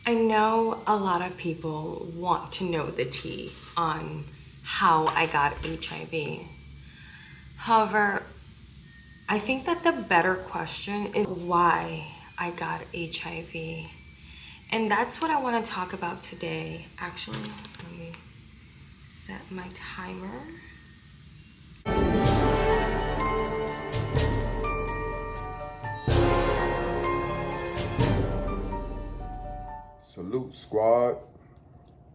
I know a lot of people want to know the tea on how I got HIV. However, I think that the better question is why I got HIV. And that's what I want to talk about today. Actually, let me set my timer. Salute, squad.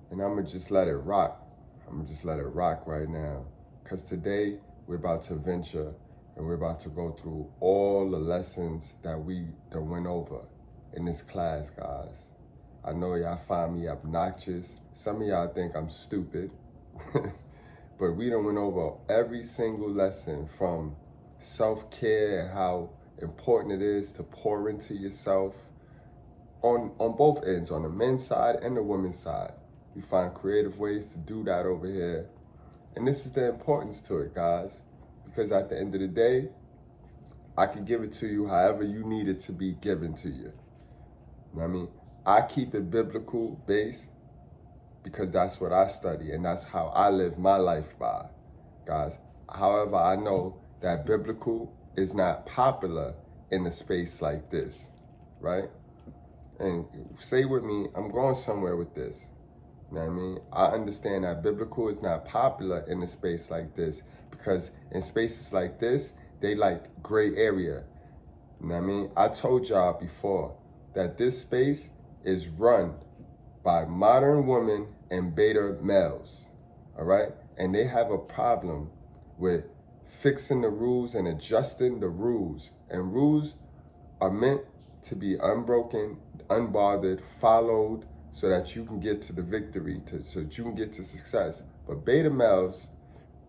And I'm going to just let it rock. I'm going to just let it rock right now. Because today we're about to venture and we're about to go through all the lessons that we done went over in this class, guys. I know y'all find me obnoxious. Some of y'all think I'm stupid. But we done went over every single lesson from self-care and how important it is to pour into yourself on both ends, on the men's side and the women's side. We find creative ways to do that over here. And this is the importance to it, guys. Because at the end of the day, I can give it to you however you need it to be given to you. You know what I mean? I keep it biblical based because that's what I study and that's how I live my life by, guys. However, I know that biblical is not popular in a space like this, right? And say with me, I'm going somewhere with this. You know what I mean? I understand that biblical is not popular in a space like this because in spaces like this, they like gray area. You know what I mean? I told y'all before that this space is run by modern women and beta males, all right? And they have a problem with fixing the rules and adjusting the rules. And rules are meant to be unbroken, unbothered, followed, so that you can get to the victory, so that you can get to success. But beta males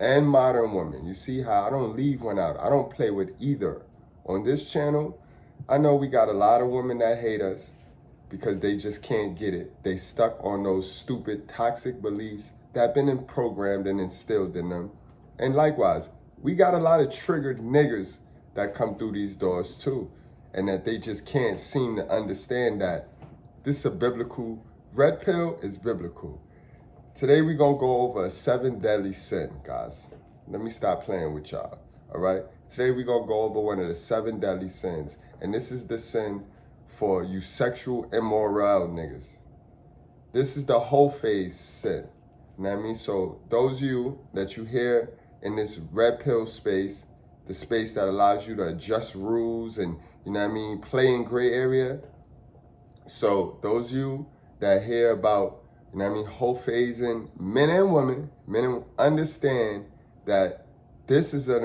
and modern women, you see how I don't leave one out. I don't play with either. On this channel, I know we got a lot of women that hate us because they just can't get it. They stuck on those stupid, toxic beliefs that have been programmed and instilled in them. And likewise, we got a lot of triggered niggers that come through these doors too, and that they just can't seem to understand that this is a biblical, red pill is biblical. Today we're gonna go over a 7 deadly sin, guys. Let me stop playing with y'all, all right? Today we're gonna go over one of the 7 deadly sins, and this is the sin for you sexual immoral niggas. This is the whole phase sin. You know what I mean? So those of you that you hear in this red pill space, the space that allows you to adjust rules and, you know what I mean, play in gray area. So those of you that hear about, you know what I mean, whole phasing, men and women understand that this is the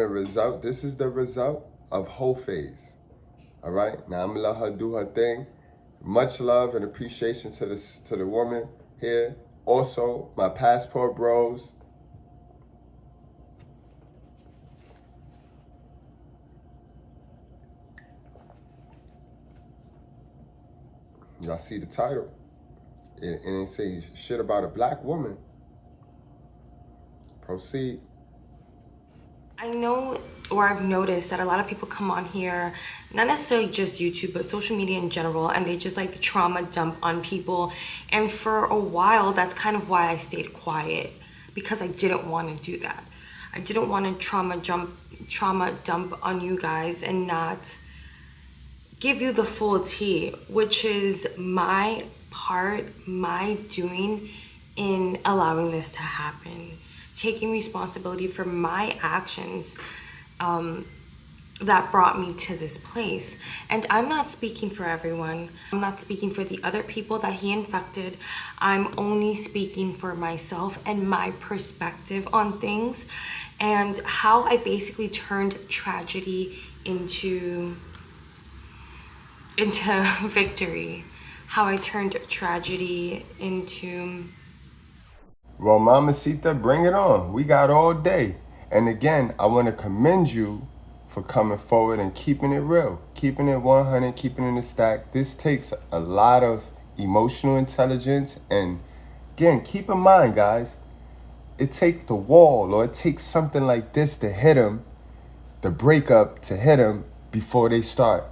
result of whole phase. All right, now I'm gonna let her do her thing. Much love and appreciation to the woman here. Also, my passport bros. Y'all see the title. It ain't say shit about a black woman. Proceed. I know, or I've noticed that a lot of people come on here, not necessarily just YouTube, but social media in general, and they just like trauma dump on people. And for a while, that's kind of why I stayed quiet, because I didn't want to do that. I didn't want to trauma dump on you guys and not give you the full tea, which is my part, my doing in allowing this to happen. Taking responsibility for my actions that brought me to this place. And I'm not speaking for everyone. I'm not speaking for the other people that he infected. I'm only speaking for myself and my perspective on things and how I basically turned tragedy into victory. How I turned tragedy into... Well, Mamacita, bring it on. We got all day. And again, I want to commend you for coming forward and keeping it real, keeping it 100, keeping it in the stack. This takes a lot of emotional intelligence. And again, keep in mind, guys, it takes the wall or it takes something like this to hit them, the breakup to hit them before they start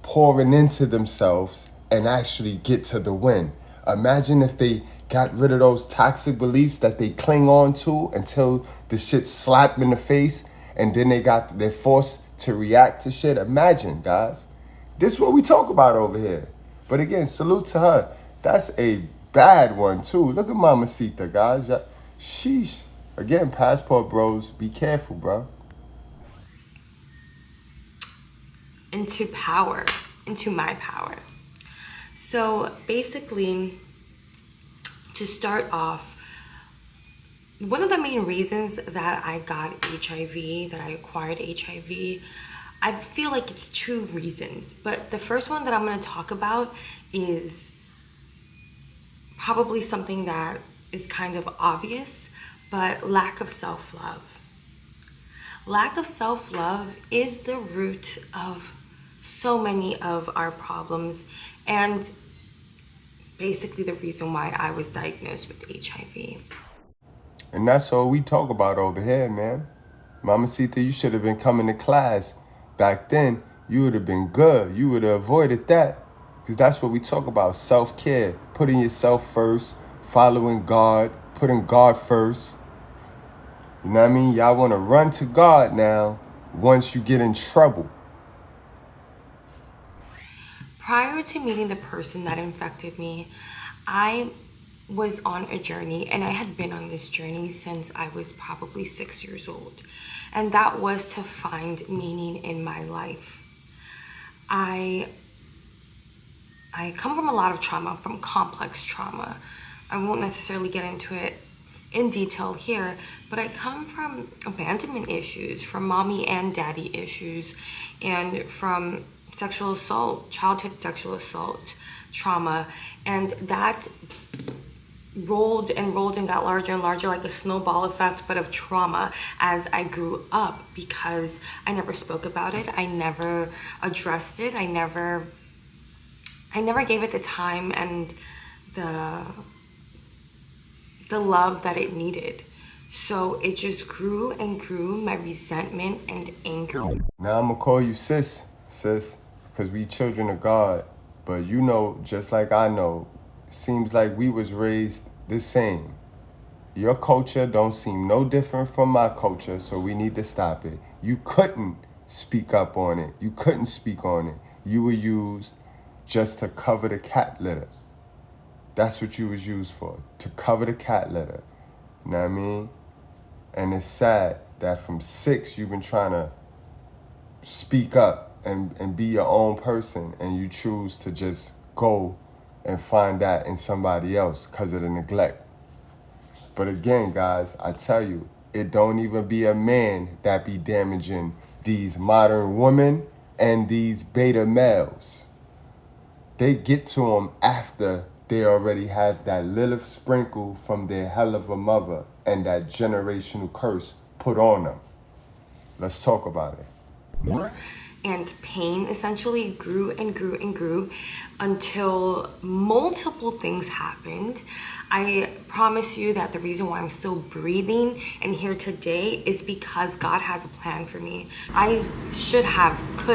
pouring into themselves and actually get to the win. Imagine if they got rid of those toxic beliefs that they cling on to until the shit slap in the face and then they're forced to react to shit. Imagine, guys. This is what we talk about over here. But again, salute to her. That's a bad one too. Look at Mamacita, guys. Sheesh. Again, passport bros, be careful, bro. Into power, into my power. So basically, to start off, one of the main reasons that I got HIV, that I acquired HIV, I feel like it's two reasons. But the first one that I'm going to talk about is probably something that is kind of obvious, but lack of self-love. Lack of self-love is the root of so many of our problems, and basically the reason why I was diagnosed with HIV. And that's all we talk about over here, man. Mamacita, you should have been coming to class. Back then, you would have been good. You would have avoided that. Because that's what we talk about, self-care. Putting yourself first, following God, putting God first. You know what I mean? Y'all want to run to God now once you get in trouble. Prior to meeting the person that infected me, I was on a journey, and I had been on this journey since I was probably 6 years old. And that was to find meaning in my life. I come from a lot of trauma, from complex trauma. I won't necessarily get into it in detail here, but I come from abandonment issues, from mommy and daddy issues, and from sexual assault, childhood sexual assault trauma, and that rolled and got larger and larger like a snowball effect, but of trauma as I grew up, because I never spoke about it, I never addressed it, I never gave it the time and the love that it needed. So it just grew and grew, my resentment and anger. Now I'm gonna call you sis, because we children of God. But you know, just like I know, seems like we was raised the same. Your culture don't seem no different from my culture, so we need to stop it. You couldn't speak up on it. You couldn't speak on it. You were used just to cover the cat litter. That's what you was used for, to cover the cat litter. You know what I mean? And it's sad that from 6, you've been trying to speak up and be your own person, and you choose to just go and find that in somebody else because of the neglect. But again, guys, I tell you, it don't even be a man that be damaging these modern women and these beta males. They get to them after they already have that little sprinkle from their hell of a mother and that generational curse put on them. Let's talk about it. And pain essentially grew and grew and grew until multiple things happened. I promise you that the reason why I'm still breathing and here today is because God has a plan for me. I could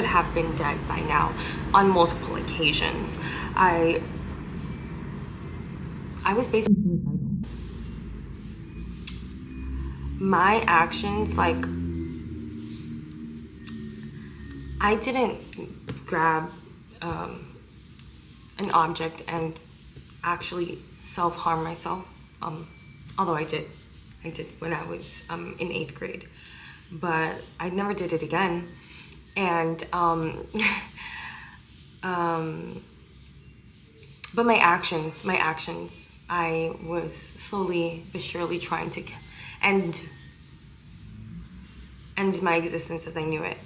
have been dead by now on multiple occasions. I was basically suicidal. My actions, like, I didn't grab an object and actually self-harm myself, although I did when I was in 8th grade, but I never did it again. And but my actions, I was slowly but surely trying to end my existence as I knew it,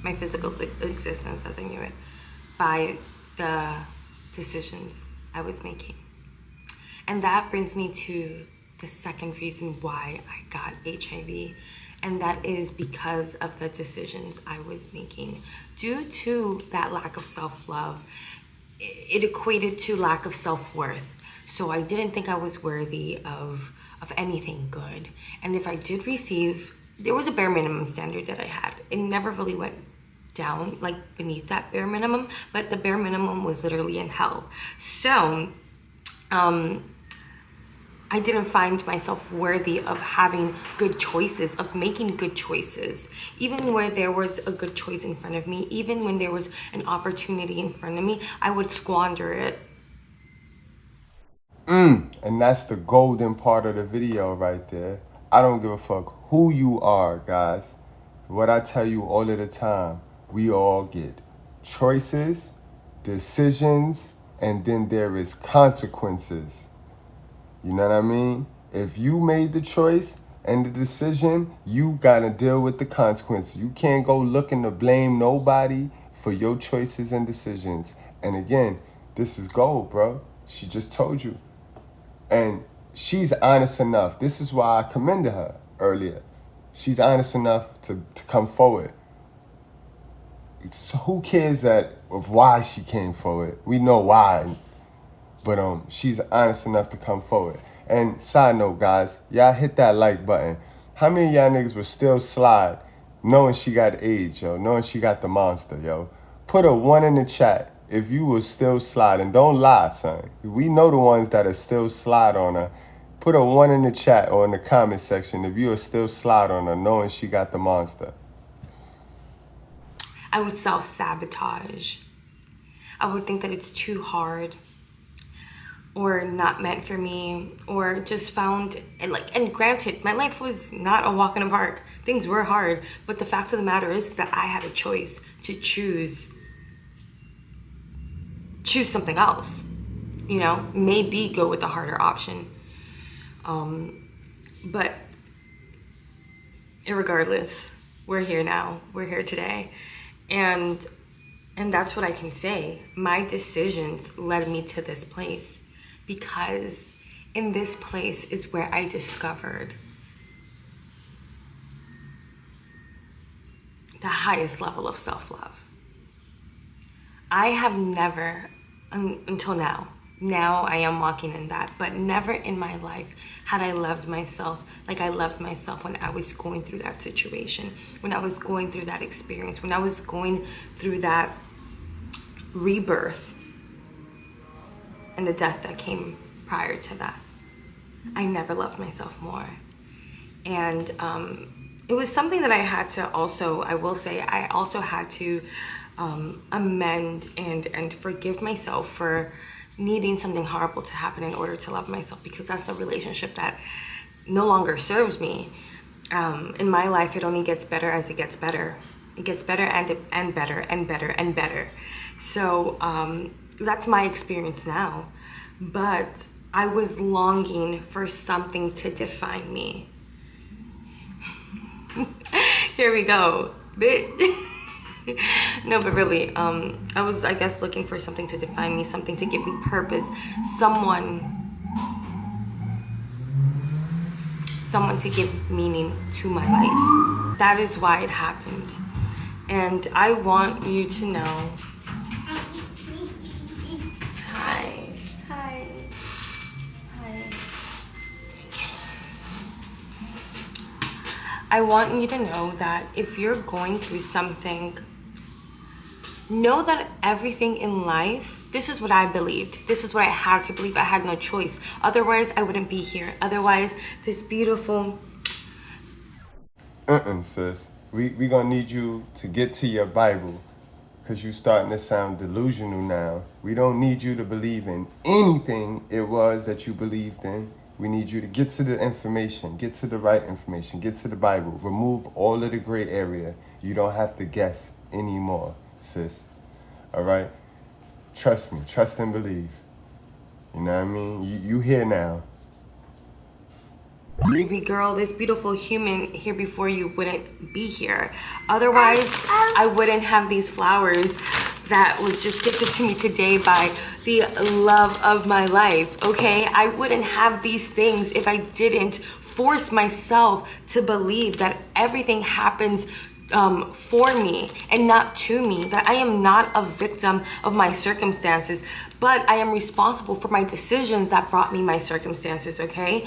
my physical existence as I knew it, by the decisions I was making. And that brings me to the second reason why I got HIV, and that is because of the decisions I was making. Due to that lack of self-love, it equated to lack of self-worth. So I didn't think I was worthy of anything good. And if I did receive, there was a bare minimum standard that I had. It never really went down, like beneath that bare minimum, but the bare minimum was literally in hell. So I didn't find myself worthy of having good choices, of making good choices. Even where there was a good choice in front of me, even when there was an opportunity in front of me, I would squander it. And that's the golden part of the video right there. I don't give a fuck who you are, guys. What I tell you all of the time, we all get choices, decisions, and then there is consequences. You know what I mean? If you made the choice and the decision, you gotta deal with the consequences. You can't go looking to blame nobody for your choices and decisions. And again, this is gold, bro. She just told you. And she's honest enough. This is why I commended her earlier. She's honest enough to come forward. So who cares of why she came forward? We know why. But she's honest enough to come forward. And side note, guys, y'all hit that like button. How many of y'all niggas would still slide knowing she got AIDS, yo? Knowing she got the monster, yo? Put a 1 in the chat if you will still slide. And don't lie, son. We know the ones that are still slide on her. Put a 1 in the chat or in the comment section if you will still slide on her knowing she got the monster. I would self-sabotage. I would think that it's too hard, or not meant for me, or just found, and granted, my life was not a walk in the park. Things were hard, but the fact of the matter is that I had a choice to choose something else, you know, maybe go with the harder option. But irregardless, we're here now, we're here today. And that's what I can say. My decisions led me to this place, because in this place is where I discovered the highest level of self-love. I have never, until now I am walking in that, but never in my life had I loved myself like I loved myself when I was going through that situation, when I was going through that experience, when I was going through that rebirth and the death that came prior to that. I never loved myself more. And it was something that I had to also, I will say, I also had to amend and forgive myself for needing something horrible to happen in order to love myself, because that's a relationship that no longer serves me. In my life, it only gets better as it gets better. It gets better and better and better and better. So that's my experience now. But I was longing for something to define me. Here we go, bitch. No, but really, I was, I guess, looking for something to define me, something to give me purpose, someone to give meaning to my life. That is why it happened. And I want you to know. Hi. Hi. Hi. I want you to know that if you're going through something, know that everything in life, this is what I believed. This is what I had to believe. I had no choice. Otherwise, I wouldn't be here. Otherwise, this beautiful... Sis. We gonna need you to get to your Bible, because you starting to sound delusional now. We don't need you to believe in anything it was that you believed in. We need you to get to the information, get to the right information, get to the Bible, remove all of the gray area. You don't have to guess anymore, sis. All right? Trust me, trust and believe. You know what I mean? You here now. Baby girl, this beautiful human here before you wouldn't be here. Otherwise, I wouldn't have these flowers that was just gifted to me today by the love of my life, okay? I wouldn't have these things if I didn't force myself to believe that everything happens for me and not to me, that I am not a victim of my circumstances, but I am responsible for my decisions that brought me my circumstances, okay?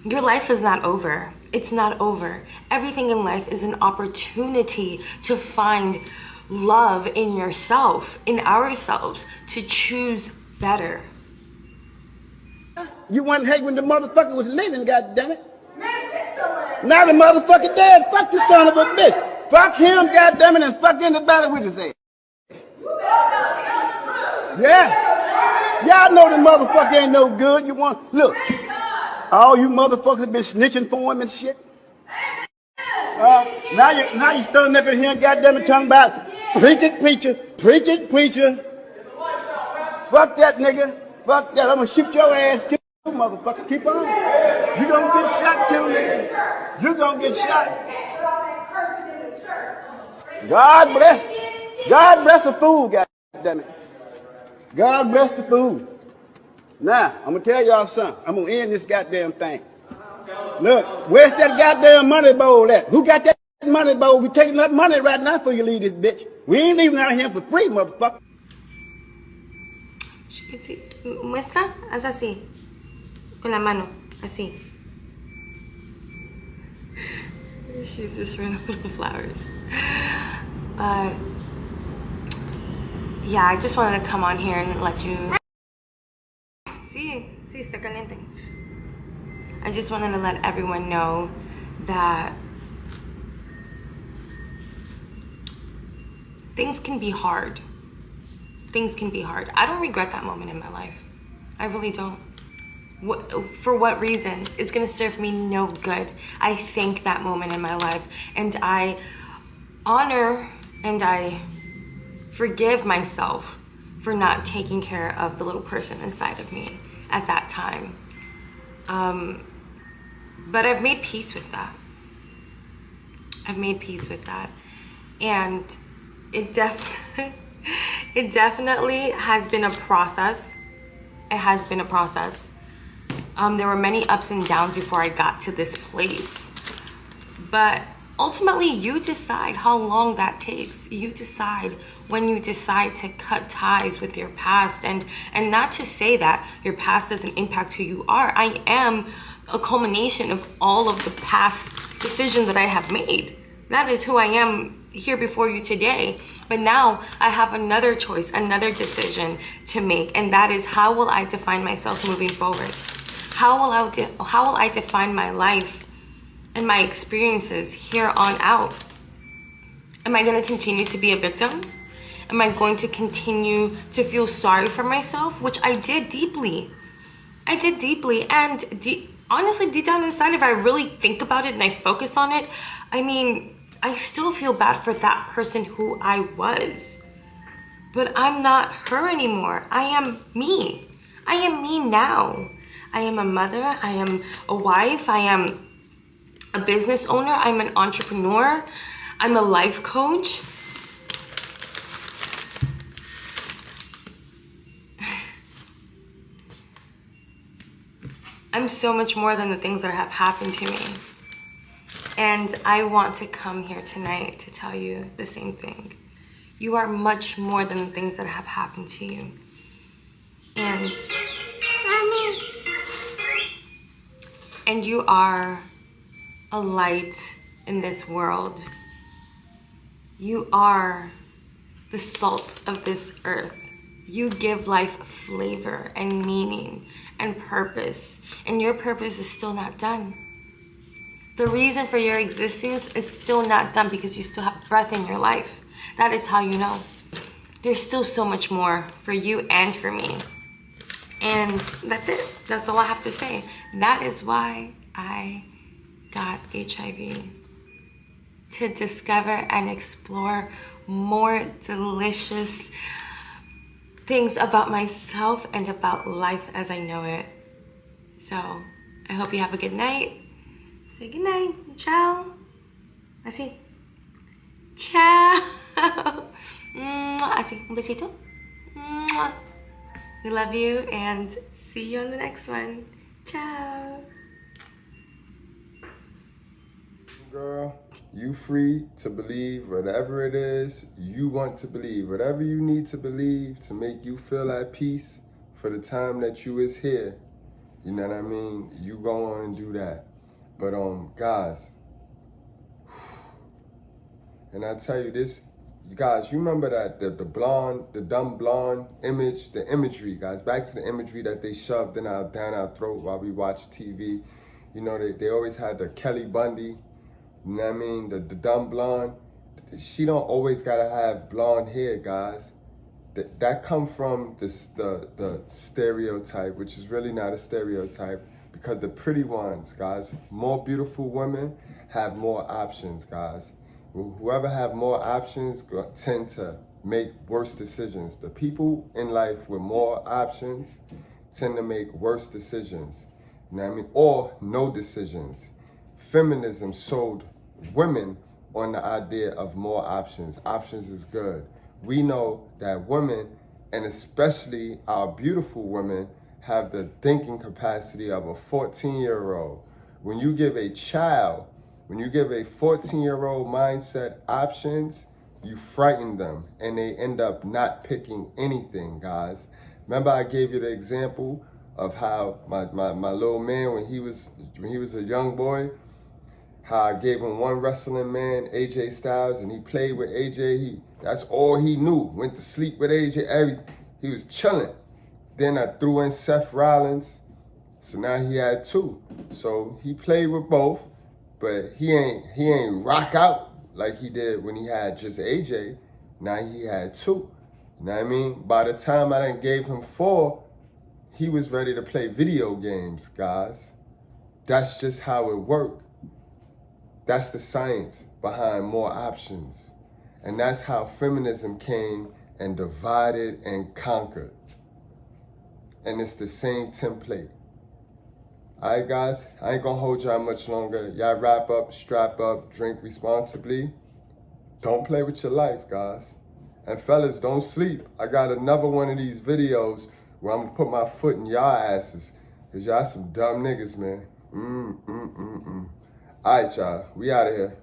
Your life is not over. It's not over. Everything in life is an opportunity to find love in yourself, in ourselves, to choose better. You wasn't hate when the motherfucker was living, goddammit. Now the motherfucker dead. Fuck the son of a bitch. Fuck him, goddammit, and fuck anybody with his ass. Yeah. Y'all know the motherfucker ain't no good. You want look. All you motherfuckers been snitching for him and shit. Now you standing up in here, goddammit, talking about preach it, preacher, preach it, preacher. Fuck that nigga. Fuck that. I'm gonna shoot your ass too, motherfucker. Keep on. You gonna get shot too, nigga. You gonna get shot. God bless. God bless the fool, goddammit. God bless the fool. Now, I'm gonna tell y'all something. I'm gonna end this goddamn thing. Look, where's that goddamn money bowl at? Who got that money bowl? We taking that money right now before you leave this bitch. We ain't leaving out here for free, motherfucker. Muestra, haz así, con la mano, así. She's just running little flowers. But yeah, I just wanted to come on here and let you. Sí, está caliente. I just wanted to let everyone know that things can be hard. Things can be hard. I don't regret that moment in my life. I really don't. For what reason? It's gonna serve me no good. I thank that moment in my life, and I honor and I forgive myself for not taking care of the little person inside of me at that time. But I've made peace with that. I've made peace with that. And it definitely has been a process. It has been a process. There were many ups and downs before I got to this place. But ultimately, you decide how long that takes. You decide when you decide to cut ties with your past. And not to say that your past doesn't impact who you are. I am a culmination of all of the past decisions that I have made. That is who I am here before you today. But now I have another choice, another decision to make. And that is, how will I define myself moving forward? How will I define my life and my experiences here on out? Am I going to continue to be a victim? Am I going to continue to feel sorry for myself? Which I did deeply. I did deeply. And honestly, deep down inside, if I really think about it and I focus on it, I mean, I still feel bad for that person who I was. But I'm not her anymore. I am me. I am me now. I am a mother. I am a wife. I am a business owner. I'm an entrepreneur. I'm a life coach. I'm so much more than the things that have happened to me. And I want to come here tonight to tell you the same thing. You are much more than the things that have happened to you. And you are a light in this world. You are the salt of this earth. You give life flavor and meaning and purpose. And your purpose is still not done. The reason for your existence is still not done because you still have breath in your life. That is how you know. There's still so much more for you and for me. And that's it. That's all I have to say. That is why I got HIV. To discover and explore more delicious things about myself and about life as I know it. So, I hope you have a good night. Say good night. Ciao. Así. Ciao. Así. Un besito. We love you and see you on the next one. Ciao. Girl, you free to believe whatever it is you want to believe. Whatever you need to believe to make you feel at peace for the time that you is here. You know what I mean? You go on and do that. But guys, and I tell you this You guys, you remember that the blonde, the dumb blonde image, the imagery, guys. Back to the imagery that they shoved down our throat while we watch TV. You know, they always had the Kelly Bundy, you know what I mean? The dumb blonde. She don't always gotta have blonde hair, guys. That come from the stereotype, which is really not a stereotype, because the pretty ones, guys, more beautiful women have more options, guys. Whoever have more options tend to make worse decisions. The people in life with more options tend to make worse decisions. You know what I mean? Or no decisions. Feminism sold women on the idea of more options. Options is good. We know that women, and especially our beautiful women, have the thinking capacity of a 14-year-old. When you give a 14-year-old mindset options, you frighten them and they end up not picking anything, guys. Remember I gave you the example of how my little man, when he was a young boy, how I gave him one wrestling man, AJ Styles, and he played with AJ. That's all he knew. Went to sleep with AJ. He was chilling. Then I threw in Seth Rollins, so now he had two. So he played with both, but he ain't rock out like he did when he had just AJ. Now he had two. You know what I mean? By the time I done gave him 4, he was ready to play video games, guys. That's just how it worked. That's the science behind more options. And that's how feminism came and divided and conquered. And it's the same template. All right, guys, I ain't gonna hold y'all much longer. Y'all wrap up, strap up, drink responsibly. Don't play with your life, guys. And fellas, don't sleep. I got another one of these videos where I'm gonna put my foot in y'all asses, because y'all some dumb niggas, man. All right, y'all, we out of here.